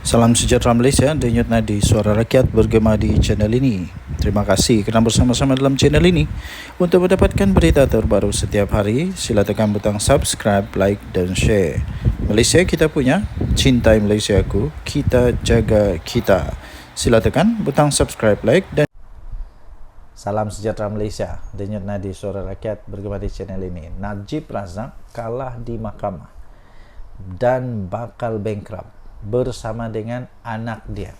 Salam sejahtera Malaysia, denyut nadi suara rakyat bergema di channel ini. Terima kasih kerana bersama-sama dalam channel ini. Untuk mendapatkan berita terbaru setiap hari, sila tekan butang subscribe, like dan share. Malaysia kita punya, cintai Malaysia aku, kita jaga kita. Sila tekan butang subscribe, like dan Salam sejahtera Malaysia, denyut nadi suara rakyat bergema di channel ini. Najib Razak kalah di mahkamah dan bakal bankrupt bersama dengan anak dia.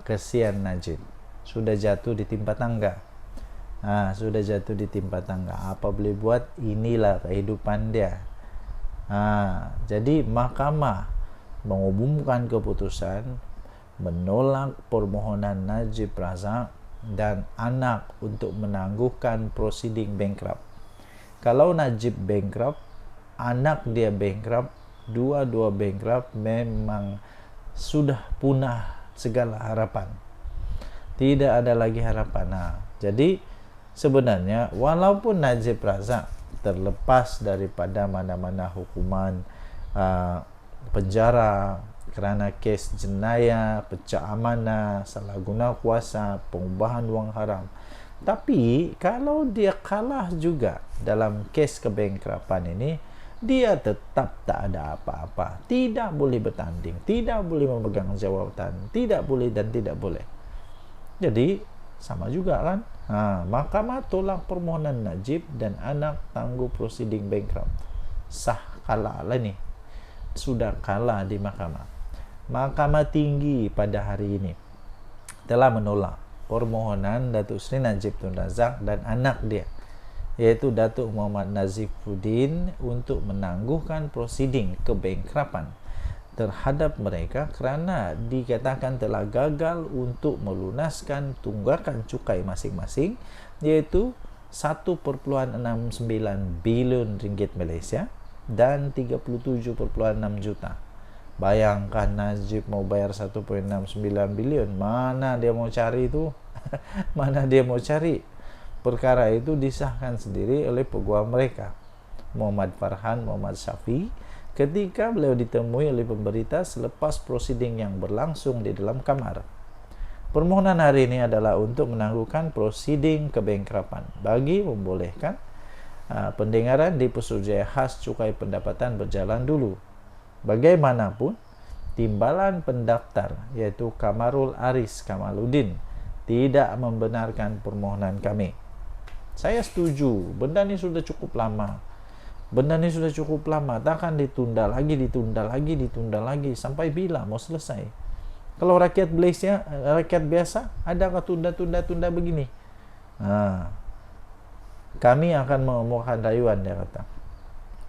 Kesian Najib. Sudah jatuh di timpa tangga. Sudah jatuh di timpa tangga. Apa boleh buat? Inilah kehidupan dia. Jadi mahkamah mengumumkan keputusan menolak permohonan Najib Razak dan anak untuk menangguhkan prosiding bankrupt. Kalau Najib bankrupt, anak dia bankrupt, dua-dua bankrupt, memang sudah punah segala harapan. Tidak ada lagi harapan. Jadi sebenarnya walaupun Najib Razak terlepas daripada mana-mana hukuman penjara kerana kes jenayah, pecah amanah, salah guna kuasa, pengubahan wang haram, tapi kalau dia kalah juga dalam kes kebankrapan ini, dia tetap tak ada apa-apa, tidak boleh bertanding, tidak boleh memegang jawatan, tidak boleh dan tidak boleh. Jadi sama juga kan. Mahkamah tolak permohonan Najib dan anak tangguh prosiding bankrupt. Sah, kalah lah ni. Sudah kalah di mahkamah. Mahkamah Tinggi pada hari ini telah menolak permohonan Datuk Seri Najib Tun Razak dan anak dia, iaitu Datuk Muhammad Nazifuddin, untuk menangguhkan prosiding kebankrapan terhadap mereka kerana dikatakan telah gagal untuk melunaskan tunggakan cukai masing-masing, iaitu 1.69 bilion ringgit Malaysia dan 37.6 juta. Bayangkan Najib mau bayar 1.69 bilion, mana dia mau cari itu? Mana dia mau cari? Perkara itu disahkan sendiri oleh peguam mereka, Muhammad Farhan Muhammad Syafi, ketika beliau ditemui oleh pemberita selepas prosiding yang berlangsung di dalam kamar. Permohonan hari ini adalah untuk menangguhkan prosiding kebankrapan bagi membolehkan pendengaran di Pesuruhjaya Khas Cukai Pendapatan berjalan dulu. Bagaimanapun, timbalan pendaftar iaitu Kamarul Aris Kamaluddin tidak membenarkan permohonan kami. Saya setuju, benda ni sudah cukup lama. Takkan ditunda lagi. Sampai bila mau selesai? Kalau rakyat Malaysia, rakyat biasa, adakah tunda begini? Kami akan mengemukakan rayuan, dia kata.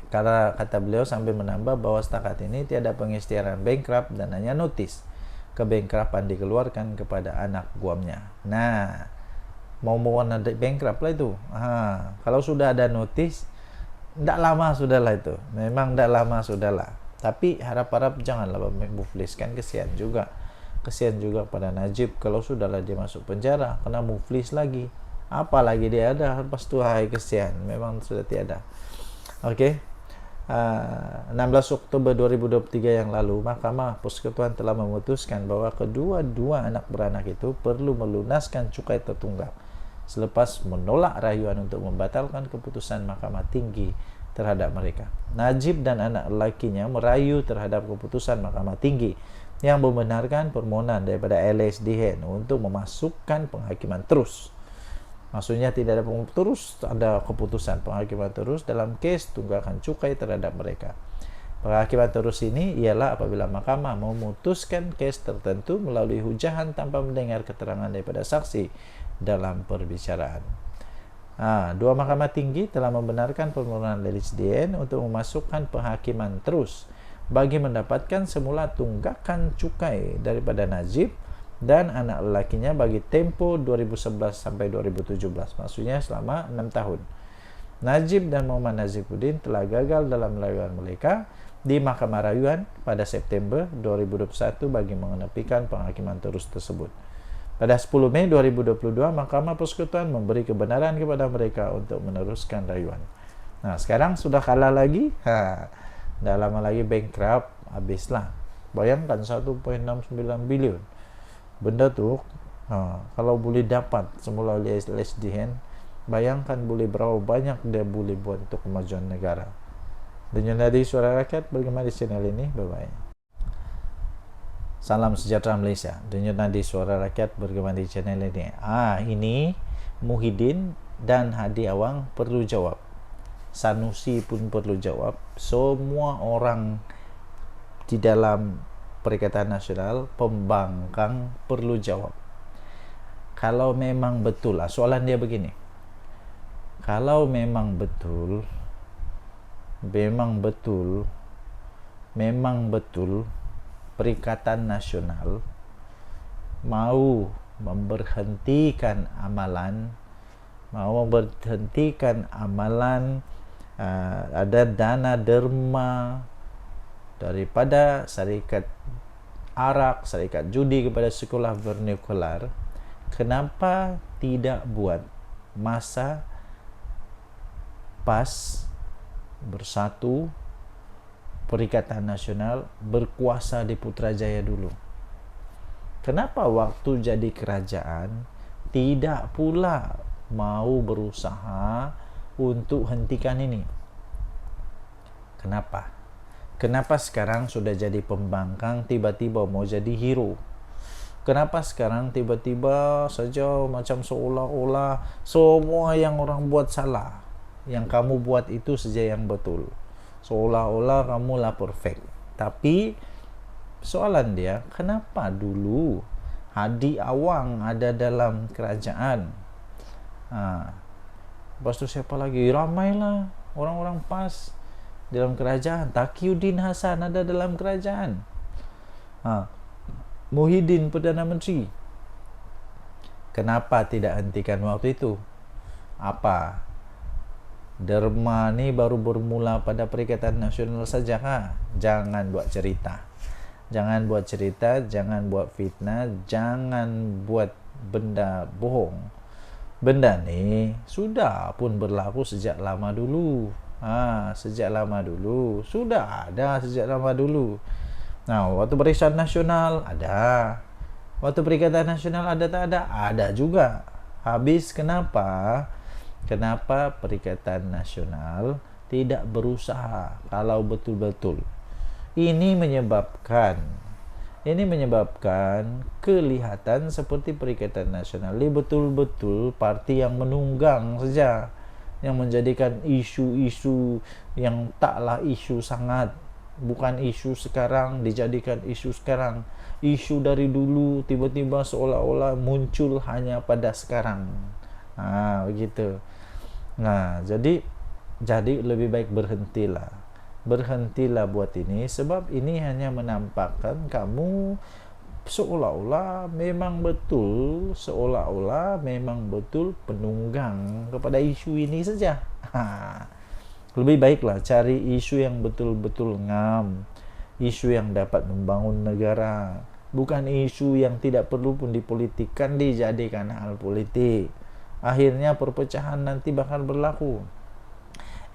Karena kata beliau sambil menambah bahawa setakat ini tiada pengisytiharan bankrupt dan hanya notis kebankrapan dikeluarkan kepada anak guamnya. Mau bankrupt lah itu. Kalau sudah ada notis, tidak lama sudahlah itu. Memang tidak lama sudahlah. Tapi harap-harap janganlah mufliskan. Kesian juga pada Najib kalau sudahlah dia masuk penjara, kena muflis lagi. Apalagi dia ada lepas tu, kesian. Memang sudah tiada. Okey. 16 Oktober 2023 yang lalu, Mahkamah Persekutuan telah memutuskan bahawa kedua-dua anak beranak itu perlu melunaskan cukai tertunggak selepas menolak rayuan untuk membatalkan keputusan Mahkamah Tinggi terhadap mereka. Najib dan anak lelakinya merayu terhadap keputusan Mahkamah Tinggi yang membenarkan permohonan daripada LSDN untuk memasukkan penghakiman terus. Maksudnya tidak ada terus, ada keputusan penghakiman terus dalam kes tunggakan cukai terhadap mereka. Penghakiman terus ini ialah apabila mahkamah memutuskan kes tertentu melalui hujahan tanpa mendengar keterangan daripada saksi dalam perbicaraan. Dua mahkamah tinggi telah membenarkan permohonan LSDN untuk memasukkan penghakiman terus bagi mendapatkan semula tunggakan cukai daripada Najib dan anak lelakinya bagi tempoh 2011 sampai 2017, maksudnya selama 6 tahun. Najib dan Muhammad Nazifuddin telah gagal dalam rayuan mereka di Mahkamah Rayuan pada September 2021 bagi mengenepikan penghakiman terus tersebut. Pada 10 Mei 2022, Mahkamah Persekutuan memberi kebenaran kepada mereka untuk meneruskan rayuan. Sekarang sudah kalah lagi, dah lama lagi bankrupt, habislah. Bayangkan 1,69 bilion. Benda tuh kalau boleh dapat semula oleh SDN, bayangkan boleh berapa banyak dia boleh buat untuk kemajuan negara. Dan dari Suara Rakyat bergema di channel ini. Bye bye. Salam sejahtera Malaysia. Denyut nadi Suara Rakyat bergema di channel ini. Ini Muhyiddin dan Hadi Awang perlu jawab. Sanusi pun perlu jawab. Semua orang di dalam Perikatan Nasional, pembangkang perlu jawab. Kalau memang betul, soalan dia begini. Kalau memang betul Perikatan Nasional mau memberhentikan amalan ada dana derma daripada syarikat arak, syarikat judi kepada sekolah vernikular, kenapa tidak buat masa PAS bersatu Perikatan Nasional berkuasa di Putrajaya dulu? Kenapa waktu jadi kerajaan tidak pula mau berusaha untuk hentikan ini? Kenapa sekarang sudah jadi pembangkang tiba-tiba mau jadi hero? Kenapa sekarang tiba-tiba saja macam seolah-olah semua yang orang buat salah, yang kamu buat itu saja yang betul, seolah-olah kamulah perfect? Tapi soalan dia, kenapa dulu Hadi Awang ada dalam kerajaan? Lepas tu siapa lagi? Ramailah orang-orang PAS dalam kerajaan. Taqiyuddin Hasan ada dalam kerajaan. Muhyiddin Perdana Menteri. Kenapa tidak hentikan waktu itu? Apa? Derma ni baru bermula pada Perikatan Nasional saja kah? Jangan buat cerita, jangan buat fitnah, jangan buat benda bohong. Benda ni sudah pun berlaku sejak lama dulu. Sudah ada sejak lama dulu. Nah, waktu Barisan Nasional ada, waktu Perikatan Nasional ada tak ada? Ada juga. Habis kenapa Perikatan Nasional tidak berusaha kalau betul-betul? Ini menyebabkan kelihatan seperti Perikatan Nasional ini betul-betul parti yang menunggang saja, yang menjadikan isu-isu yang taklah isu sangat, bukan isu sekarang dijadikan isu sekarang. Isu dari dulu tiba-tiba seolah-olah muncul hanya pada sekarang. Begitu. Nah, jadi lebih baik berhentilah buat ini, sebab ini hanya menampakkan kamu seolah-olah memang betul penunggang kepada isu ini saja. Lebih baiklah cari isu yang betul-betul ngam, isu yang dapat membangun negara, bukan isu yang tidak perlu pun dipolitikkan, dijadikan hal politik. Akhirnya perpecahan nanti bakal berlaku.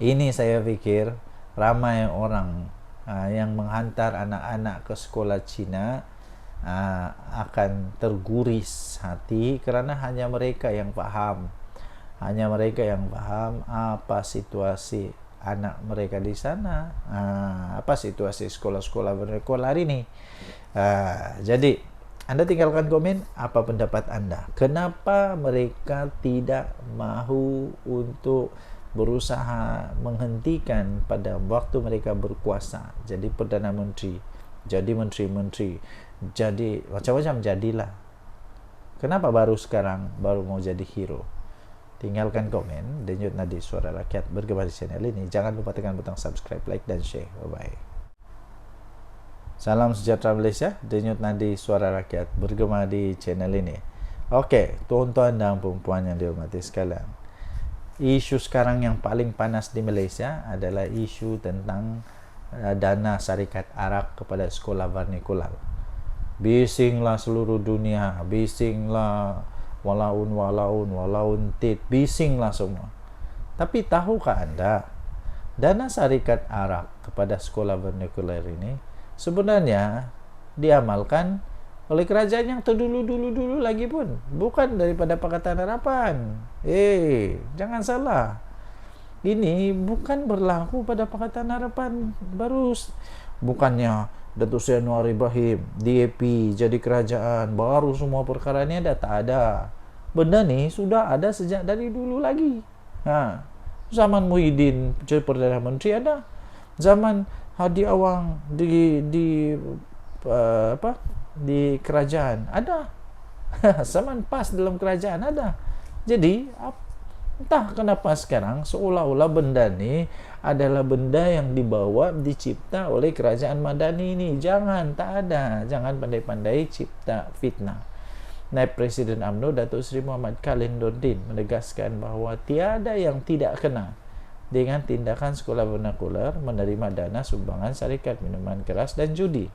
Ini saya pikir ramai orang yang menghantar anak-anak ke sekolah Cina akan terguris hati, kerana hanya mereka yang faham apa situasi anak mereka di sana, apa situasi sekolah-sekolah vernikular ini. Jadi Anda tinggalkan komen apa pendapat Anda. Kenapa mereka tidak mahu untuk berusaha menghentikan pada waktu mereka berkuasa, jadi Perdana Menteri, jadi Menteri-Menteri, jadi macam-macam jadilah. Kenapa baru sekarang baru mau jadi hero? Tinggalkan komen. Denyut nadi Suara Rakyat bergema di channel ini. Jangan lupa tekan butang subscribe, like dan share. Bye bye. Salam sejahtera Malaysia. Denyut nadi Suara Rakyat bergema di channel ini. Okey, tuan-tuan dan puan-puan yang dihormati sekalian, isu sekarang yang paling panas di Malaysia adalah isu tentang dana syarikat arak kepada sekolah vernikular. Bisinglah seluruh dunia, bisinglah walaun tit, bisinglah semua. Tapi tahukah Anda, dana syarikat arak kepada sekolah vernikular ini sebenarnya diamalkan oleh kerajaan yang terdulu-dulu lagi pun, bukan daripada Pakatan Harapan. Jangan salah. Ini bukan berlaku pada Pakatan Harapan baru. Bukannya Datuk Seri Anwar Ibrahim DAP jadi kerajaan baru semua perkara ini ada, tak ada. Benda ni sudah ada sejak dari dulu lagi. Zaman Muhyiddin jadi Perdana Menteri ada. Zaman Hadi Awang di kerajaan ada. Zaman PAS dalam kerajaan ada. Jadi entah kenapa sekarang seolah-olah benda ni adalah benda yang dibawa dicipta oleh kerajaan Madani ini. Jangan, tak ada. Jangan pandai-pandai cipta fitnah. Naib Presiden UMNO Datuk Seri Muhammad Khalil Nordin menegaskan bahawa tiada yang tidak kena dengan tindakan sekolah vernakular menerima dana sumbangan syarikat minuman keras dan judi.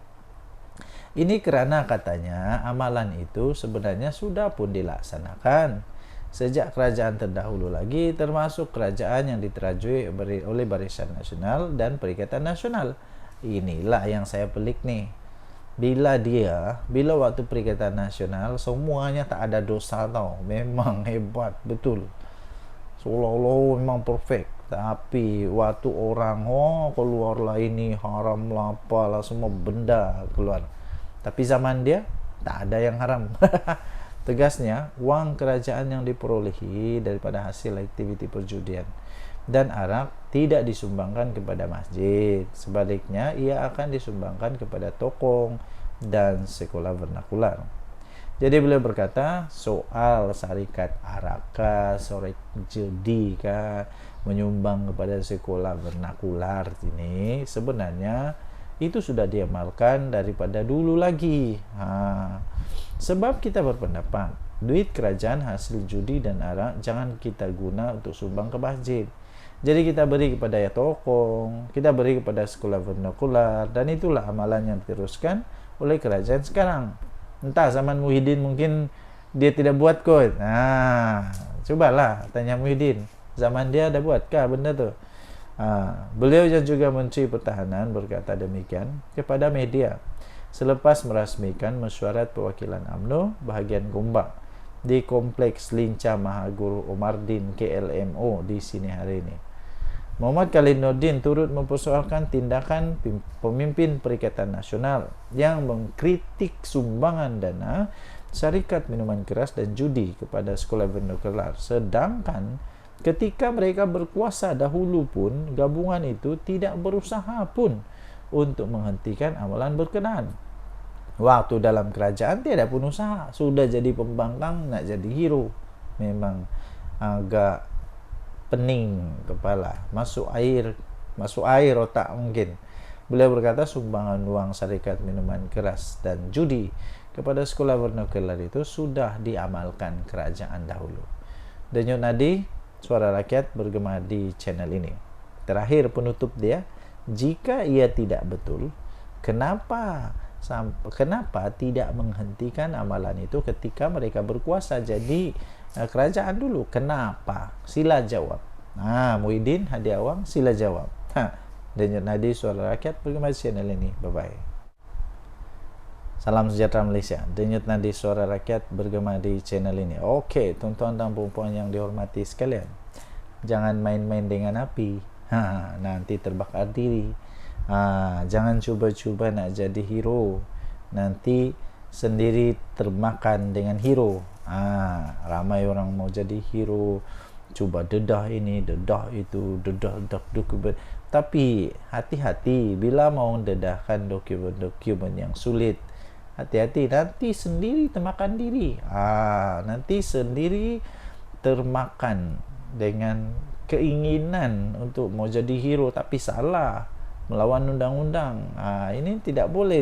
Ini kerana katanya amalan itu sebenarnya sudah pun dilaksanakan sejak kerajaan terdahulu lagi, termasuk kerajaan yang diterajui oleh Barisan Nasional dan Perikatan Nasional. Inilah yang saya pelik nih. Bila waktu Perikatan Nasional semuanya tak ada dosa tau. Memang hebat betul. Seolah-olah memang perfect. Tapi waktu orang keluarlah ini haram lah apalah, semua benda keluar. Tapi zaman dia tak ada yang haram. Tegasnya, wang kerajaan yang diperolehi daripada hasil aktiviti perjudian dan arak tidak disumbangkan kepada masjid. Sebaliknya, ia akan disumbangkan kepada tokong dan sekolah vernakular. Jadi beliau berkata, soal syarikat arak, syarikat judi, menyumbang kepada sekolah vernakular ini sebenarnya itu sudah diamalkan daripada dulu lagi. Sebab kita berpendapat duit kerajaan hasil judi dan arak jangan kita guna untuk sumbang ke masjid. Jadi kita beri kepada ya tokong, kita beri kepada sekolah vernakular, dan itulah amalan yang diteruskan oleh kerajaan sekarang. Entah zaman Muhyiddin mungkin dia tidak buat kot. Cobalah tanya Muhyiddin, zaman dia ada buatkah benda tu? Beliau yang juga Menteri Pertahanan berkata demikian kepada media selepas merasmikan mesyuarat perwakilan UMNO bahagian Gombak di Kompleks Lincah Mahaguru Omardin KLMO di sini hari ini. Muhammad Khalil Nordin turut mempersoalkan tindakan pemimpin Perikatan Nasional yang mengkritik sumbangan dana syarikat minuman keras dan judi kepada sekolah vernakular, sedangkan ketika mereka berkuasa dahulu pun gabungan itu tidak berusaha pun untuk menghentikan amalan berkenaan. Waktu dalam kerajaan tiada pun usaha, sudah jadi pembangkang nak jadi hero. Memang agak pening kepala, masuk air otak mungkin. Beliau berkata sumbangan wang syarikat minuman keras dan judi kepada sekolah vernakular itu sudah diamalkan kerajaan dahulu. Denyut nadi suara rakyat bergema di channel ini. Terakhir penutup dia, jika ia tidak betul, kenapa tidak menghentikan amalan itu ketika mereka berkuasa jadi kerajaan dulu? Kenapa? Sila jawab. Muhyiddin, Hadi Awang, sila jawab. Denyut nadi suara rakyat bergema di channel ini. Bye-bye. Salam sejahtera Malaysia. Denyut nadi suara rakyat bergema di channel ini. Okey, tuan-tuan dan puan-puan yang dihormati sekalian, jangan main-main dengan api. Nanti terbakar diri. Jangan cuba-cuba nak jadi hero, nanti sendiri termakan dengan hero. Ramai orang mau jadi hero, cuba dedah ini, dedah itu, dedah dokumen. Tapi hati-hati bila mau dedahkan dokumen yang sulit. Hati-hati, nanti sendiri termakan diri. Nanti sendiri termakan dengan keinginan untuk mau jadi hero, tapi salah, melawan undang-undang. Ini tidak boleh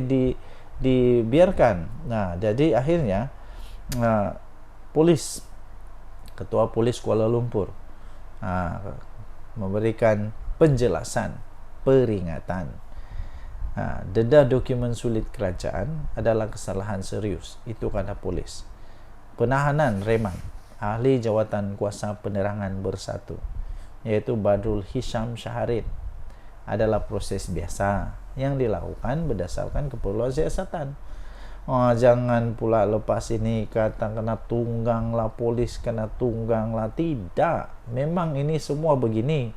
dibiarkan. Jadi akhirnya Ketua Polis Kuala Lumpur memberikan penjelasan, peringatan. Dedah dokumen sulit kerajaan adalah kesalahan serius. Itu kata polis. Penahanan reman ahli Jawatan Kuasa Penerangan Bersatu, iaitu Badrul Hisham Syaharin, adalah proses biasa yang dilakukan berdasarkan keperluan siasatan. Jangan pula lepas ini kata kena tunggang lah, polis kena tunggang lah. Tidak, memang ini semua begini.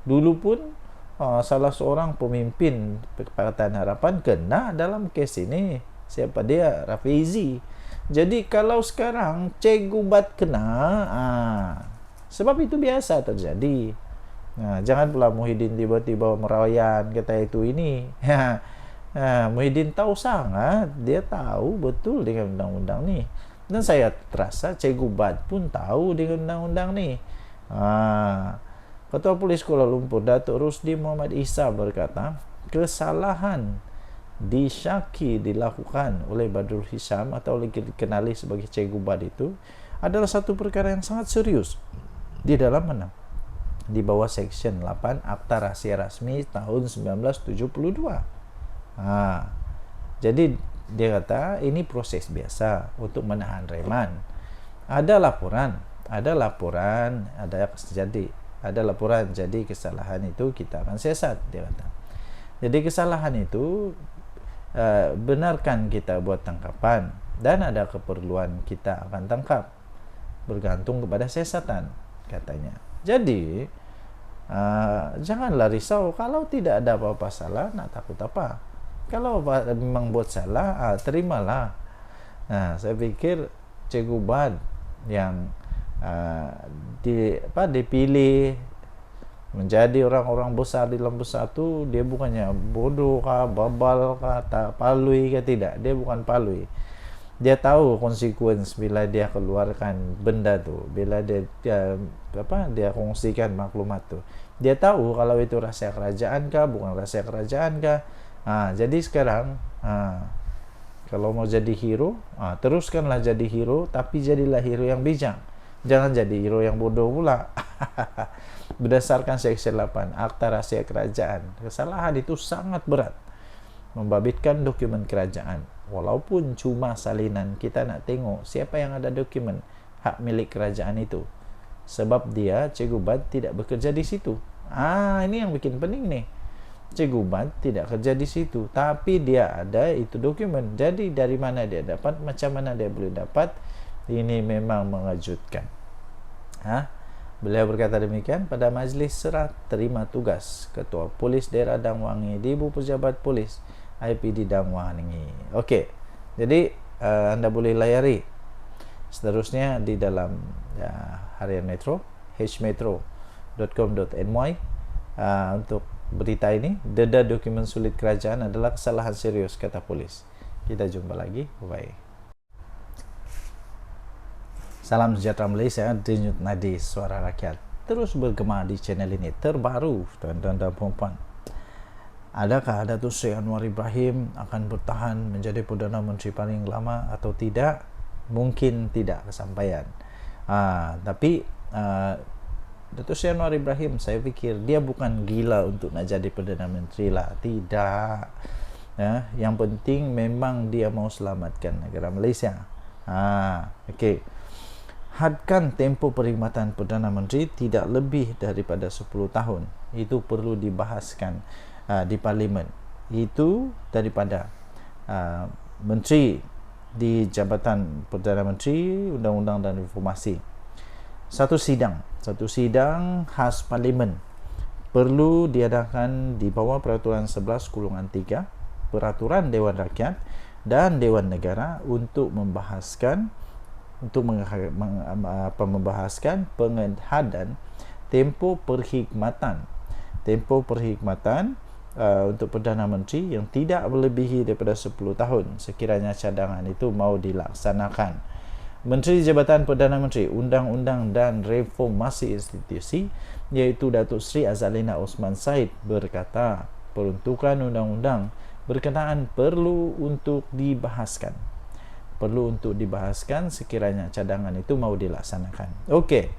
Dulu pun salah seorang pemimpin Pakatan Harapan kena dalam kes ini. Siapa dia? Rafizi. Jadi kalau sekarang Cik Gubat kena, sebab itu biasa terjadi. Jangan pula Muhyiddin tiba-tiba merayan kata itu ini. Muhyiddin tahu sangat, dia tahu betul dengan undang-undang ni, dan saya terasa Cik Gubat pun tahu dengan undang-undang ni. Ketua Polis Kuala Lumpur Datuk Rusdi Muhammad Isa berkata, kesalahan disyaki dilakukan oleh Badrul Hisham atau dikenali sebagai Cik Gubat itu adalah satu perkara yang sangat serius di dalam mana? Di bawah Seksyen 8 Akta Rahsia Rasmi tahun 1972. Jadi dia kata ini proses biasa untuk menahan reman. Ada laporan, jadi kesalahan itu kita akan siasat, dia kata. Jadi kesalahan itu benarkan kita buat tangkapan dan ada keperluan kita akan tangkap, bergantung kepada siasatan, katanya. Jadi janganlah risau kalau tidak ada apa-apa salah, nak takut apa? Kalau memang buat salah, terimalah. Saya pikir Cik Gubat yang dipilih menjadi orang-orang besar di dalam Bersatu, dia bukannya bodoh kah, babal kah, tak palui kah, tidak. Dia bukan palui. Dia tahu konsekuensi bila dia keluarkan benda tu, bila dia kongsikan maklumat tu. Dia tahu kalau itu rahsia kerajaan kah, bukan rahsia kerajaan kah. Jadi sekarang kalau mau jadi hero, teruskanlah jadi hero, tapi jadilah hero yang bijak. Jangan jadi hero yang bodoh pula. Berdasarkan Seksyen 8 Akta Rahsia Kerajaan, kesalahan itu sangat berat. Membabitkan dokumen kerajaan, walaupun cuma salinan, kita nak tengok siapa yang ada dokumen hak milik kerajaan itu. Sebab dia, Cik Gubat, tidak bekerja di situ. Ini yang bikin pening nih. Cik Gubat tidak kerja di situ, tapi dia ada itu dokumen. Jadi dari mana dia dapat, macam mana dia boleh dapat? Ini memang mengejutkan. Beliau berkata demikian pada majlis serah terima tugas Ketua Polis Daerah Dang Wangi di Ibu Pejabat Polis IPD Dang Wangi. Okey, jadi anda boleh layari seterusnya di dalam Harian Metro, hmetro.com.my untuk berita ini. Deda dokumen sulit kerajaan adalah kesalahan serius, kata polis. Kita jumpa lagi. Bye. Salam sejahtera Malaysia, Denyut Nadi Suara Rakyat terus bergema di channel ini terbaru, tuan-tuan dan puan-puan. Adakah Datuk Seri Anwar Ibrahim akan bertahan menjadi Perdana Menteri paling lama atau tidak? Mungkin tidak kesampaian. Tapi Datuk Seri Anwar Ibrahim, saya fikir dia bukan gila untuk nak jadi Perdana Menteri lah. Tidak. Yang penting memang dia mau selamatkan negara Malaysia. Okey. Hadkan tempoh perkhidmatan Perdana Menteri tidak lebih daripada 10 tahun. Itu perlu dibahaskan di Parlimen. Itu daripada Menteri di Jabatan Perdana Menteri, Undang-Undang dan Informasi. Satu sidang khas Parlimen perlu diadakan di bawah Peraturan 11/3 Peraturan Dewan Rakyat dan Dewan Negara untuk membahaskan pengehadan tempoh perkhidmatan untuk Perdana Menteri yang tidak melebihi daripada 10 tahun sekiranya cadangan itu mau dilaksanakan. Menteri Jabatan Perdana Menteri, Undang-Undang dan Reformasi Institusi, iaitu Datuk Seri Azalina Osman Said berkata, peruntukan undang-undang berkenaan perlu untuk dibahaskan sekiranya cadangan itu mau dilaksanakan. Okey.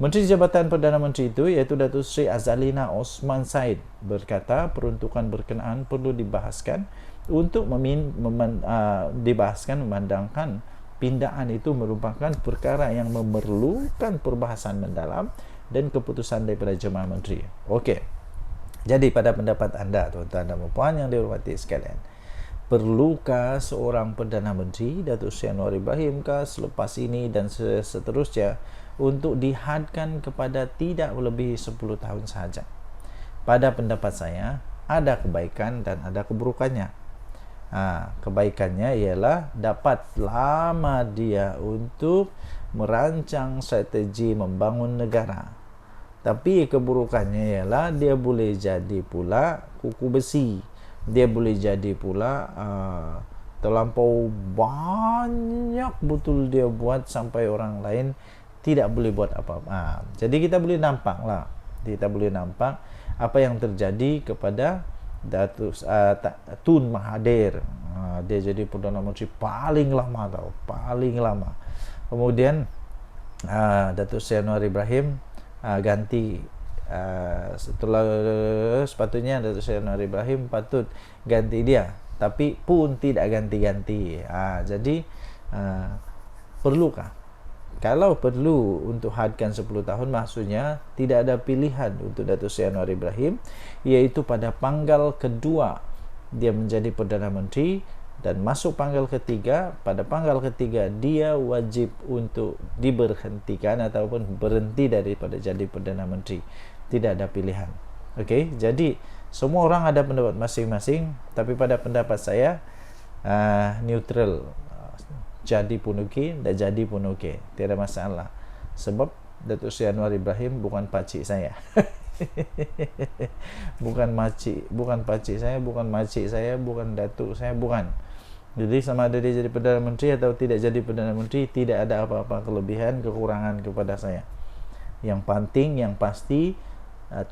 Menteri Jabatan Perdana Menteri itu iaitu Datuk Seri Azalina Osman Said berkata peruntukan berkenaan perlu dibahaskan untuk memandangkan pindaan itu merupakan perkara yang memerlukan perbahasan mendalam dan keputusan daripada Jemaah Menteri. Okey. Jadi pada pendapat Anda, tuan-tuan dan puan yang dihormati sekalian, perlukah seorang Perdana Menteri, Datuk Seri Anwar Ibrahim kah selepas ini dan seterusnya untuk dihadkan kepada tidak melebihi 10 tahun sahaja? Pada pendapat saya, ada kebaikan dan ada keburukannya. Kebaikannya ialah dapat lama dia untuk merancang strategi membangun negara. Tapi keburukannya ialah dia boleh jadi pula kuku besi. Dia boleh jadi pula terlampau banyak betul dia buat sampai orang lain tidak boleh buat apa-apa. Jadi kita boleh nampak lah. Kita boleh nampak apa yang terjadi kepada Tun Mahathir. Dia jadi Perdana Menteri paling lama paling lama. Kemudian Datuk Seri Anwar Ibrahim ganti setelah sepatutnya Datuk Seri Anwar Ibrahim patut ganti dia, tapi pun tidak ganti-ganti. Jadi perlukah? Kalau perlu untuk hadkan 10 tahun, maksudnya tidak ada pilihan untuk Datuk Seri Anwar Ibrahim, iaitu pada panggal kedua dia menjadi Perdana Menteri dan masuk panggal ketiga. Pada panggal ketiga dia wajib untuk diberhentikan ataupun berhenti daripada jadi Perdana Menteri. Tidak ada pilihan. Okey, jadi semua orang ada pendapat masing-masing, tapi pada pendapat saya neutral. Jadi pun okey, tak jadi pun okey, tiada masalah. Sebab Datuk Seri Anwar Ibrahim bukan pakcik saya. bukan pakcik saya, bukan makcik saya, bukan datuk saya, bukan. Jadi sama ada dia jadi Perdana Menteri atau tidak jadi Perdana Menteri, tidak ada apa-apa kelebihan kekurangan kepada saya. Yang penting, yang pasti,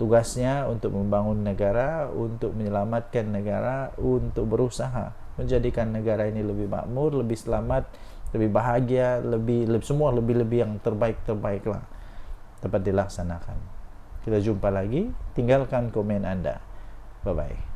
tugasnya untuk membangun negara, untuk menyelamatkan negara, untuk berusaha menjadikan negara ini lebih makmur, lebih selamat, lebih bahagia, lebih semua lebih yang terbaik lah dapat dilaksanakan. Kita jumpa lagi. Tinggalkan komen Anda. Bye bye.